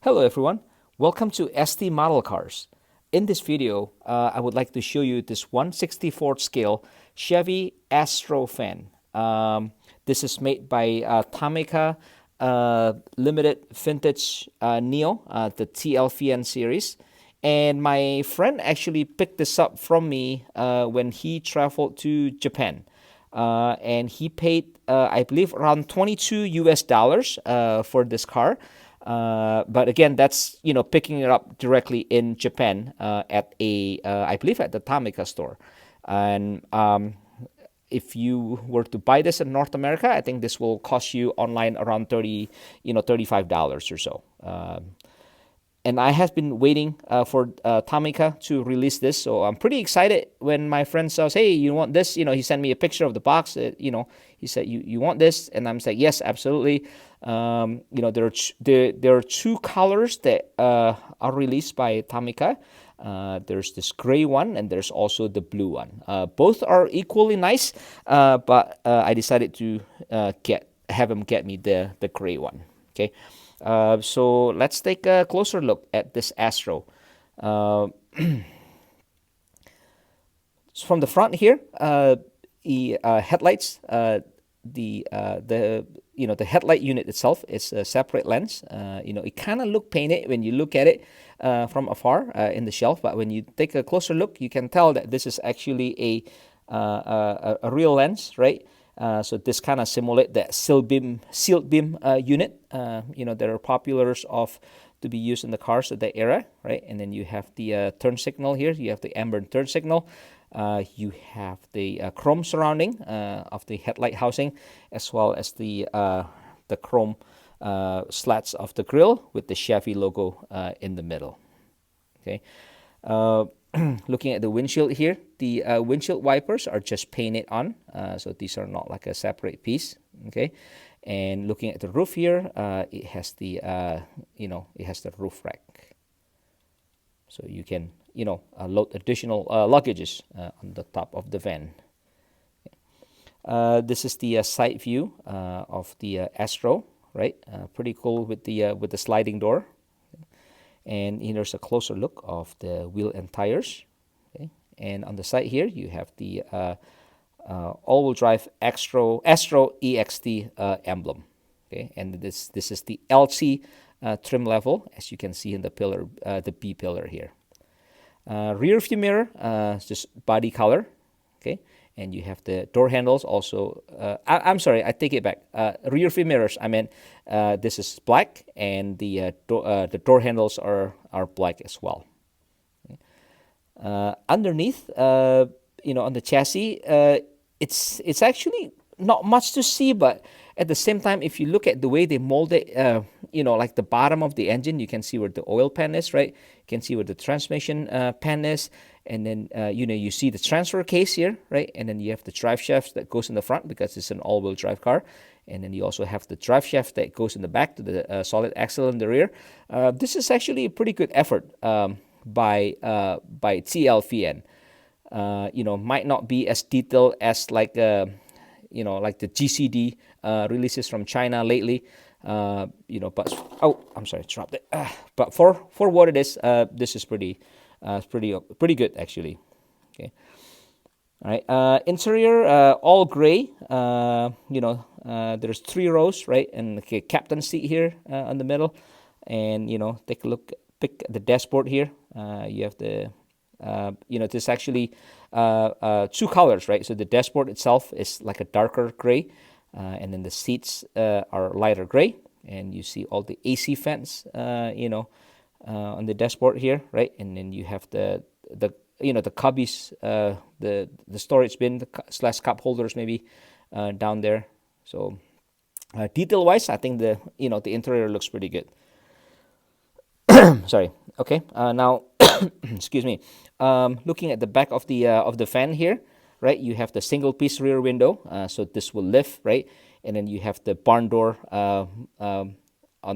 Hello everyone, welcome to ST Model Cars. In this video, I would like to show you this 1/64 scale Chevy Astro fan. This is made by Tomica Limited Vintage Neo, the TLVN series. And my friend actually picked this up from me when he traveled to Japan. And he paid, I believe, around 22 US dollars for this car. But again, that's picking it up directly in Japan at I believe at the Tomica store. And if you were to buy this in North America, I think this will cost you online around $35 or so. And I have been waiting for Tomica to release this, so I'm pretty excited when my friend says, "Hey, you want this?" He sent me a picture of the box. He said, "You want this?" And I'm like, "Yes, absolutely." There are two colors that are released by Tomica. There's this gray one, and there's also the blue one. Both are equally nice, but I decided to have him get me the gray one. Okay. So let's take a closer look at this Astro. From the front here, the headlights, the headlight unit itself is a separate lens. It kind of look painted when you look at it from afar in the shelf, but when you take a closer look, you can tell that this is actually a real lens, right? So this kind of simulate that sealed beam unit, that are popular to be used in the cars of that era, right? And then you have the turn signal here. You have the amber turn signal. You have the chrome surrounding of the headlight housing, as well as the chrome slats of the grille with the Chevy logo in the middle. Okay. Looking at the windshield here, the windshield wipers are just painted on, so these are not like a separate piece. Okay, and looking at the roof here, it has the roof rack, so you can load additional luggages on the top of the van. This is the side view of the Astro, right? Pretty cool with the sliding door. And here's a closer look of the wheel and tires. Okay. And on the side here, you have the all-wheel drive Astro EXT emblem. Okay, and this is the LT trim level, as you can see in the pillar, the B pillar here. Rear view mirror, just body color. Okay, and you have the door handles also. I'm sorry, I take it back. Rear view mirrors, I meant this is black, and the door handles are black as well. Underneath, on the chassis, it's actually not much to see, but at the same time, if you look at the way they mold it, like the bottom of the engine, you can see where the oil pan is, right? You can see where the transmission pan is, and then you see the transfer case here, right? And then you have the drive shaft that goes in the front because it's an all-wheel drive car, and then you also have the drive shaft that goes in the back to the solid axle in the rear. This is actually a pretty good effort by TLVN. Might not be as detailed as like the GCD releases from China lately, but I'm sorry, dropped it. But for what it is, this is pretty good actually. Okay, all right. Interior all gray. There's 3 rows, right, and the captain seat here on the middle, and take a look. Pick the dashboard here. You have the there's actually 2 colors, right? So the dashboard itself is like a darker gray, and then the seats are lighter gray, and you see all the AC fans, on the dashboard here, right? And then you have the cubbies, the storage bin / cup holders maybe down there. So detail wise, I think the interior looks pretty good. Sorry. Okay. Now, excuse me. Looking at the back of the fan here, right? You have the single piece rear window, so this will lift, right? And then you have the barn door on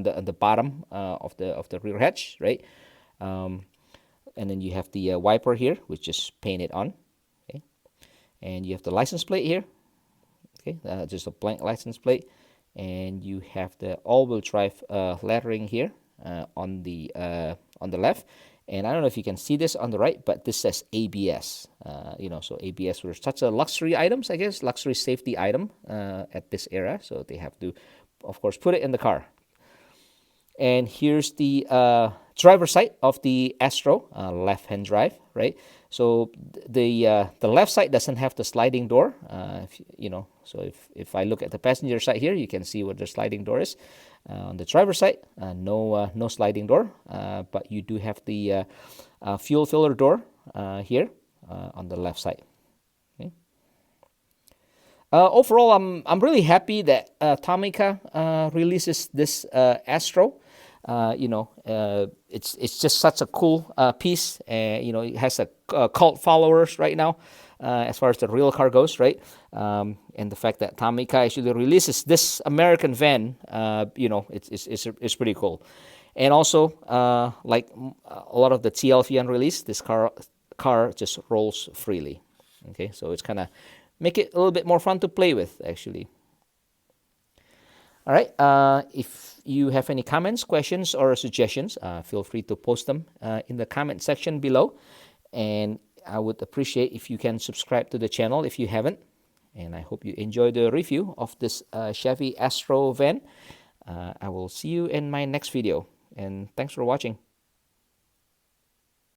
the bottom of the rear hatch, right? And then you have the wiper here, which is painted on. Okay. And you have the license plate here. Okay, just a blank license plate, and you have the all-wheel drive lettering here. on the left. And I don't know if you can see this on the right, but this says ABS. So ABS was such a luxury items, I guess, luxury safety item at this era. So they have to, of course, put it in the car. And here's the driver side of the Astro, left-hand drive, right? So the left side doesn't have the sliding door. So if I look at the passenger side here, you can see what the sliding door is. On the driver side, no sliding door, but you do have the fuel filler door here on the left side. Okay. Overall, I'm really happy that Tomica releases this Astro. It's just such a cool piece. It has a cult followers right now as far as the real car goes, right? And the fact that Tomica actually releases this American van, it's pretty cool. And also, like a lot of the TLVN release, this car just rolls freely. Okay, so it's kind of make it a little bit more fun to play with, actually. All right. If you have any comments, questions, or suggestions, feel free to post them in the comment section below. And I would appreciate if you can subscribe to the channel if you haven't. And I hope you enjoy the review of this Chevy Astro van. I will see you in my next video. And thanks for watching.